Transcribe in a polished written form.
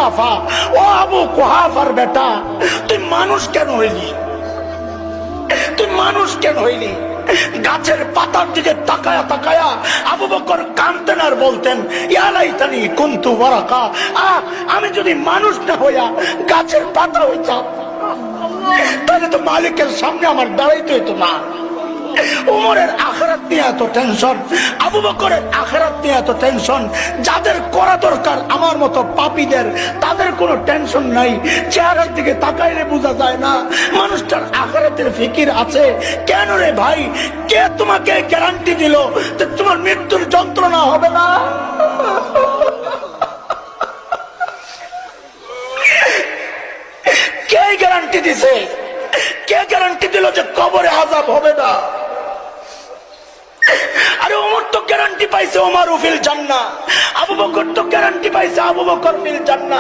কুহাফা, ও আবু কুহাফার বেটা, তুই মানুষ কেন হইলি? তুই মানুষ কেন হইলি? গাছের পাতার দিকে তাকায়া তাকায়া আবু বকর কাঁদতেন আর বলতেন, ইয়া লাইতানি কুনতু ওয়ারাকা, আমি যদি মানুষ না হইয়া গাছের পাতা হইতাম তাহলে তো মালিকের সামনে আমার দাঁড়াইতে হইতো না। উমরের আখিরাত নিয়ে এত টেনশন, আবু বকরের আখিরাত নিয়ে এত টেনশন, যাদের করা দরকার আমার মতো পাপীদের, তাদের কোনো টেনশন নাই। চেহারার দিকে তাকাইলে বোঝা যায় না মানুষটার আখিরাতের ফিকির আছে। কেন রে ভাই, কে তোমাকে গ্যারান্টি দিল যে তোমার মৃত্যুর যন্ত্রণা হবে না? কে গ্যারান্টি দিছে? কে গ্যারান্টি দিল যে কবরে আযাব হবে না? আরে ওমর তো গ্যারান্টি পাইছে ওমর ফিল জান্নাহ, আবু বকর তো গ্যারান্টি পাইছে আবু বকর ফিল জান্নাহ।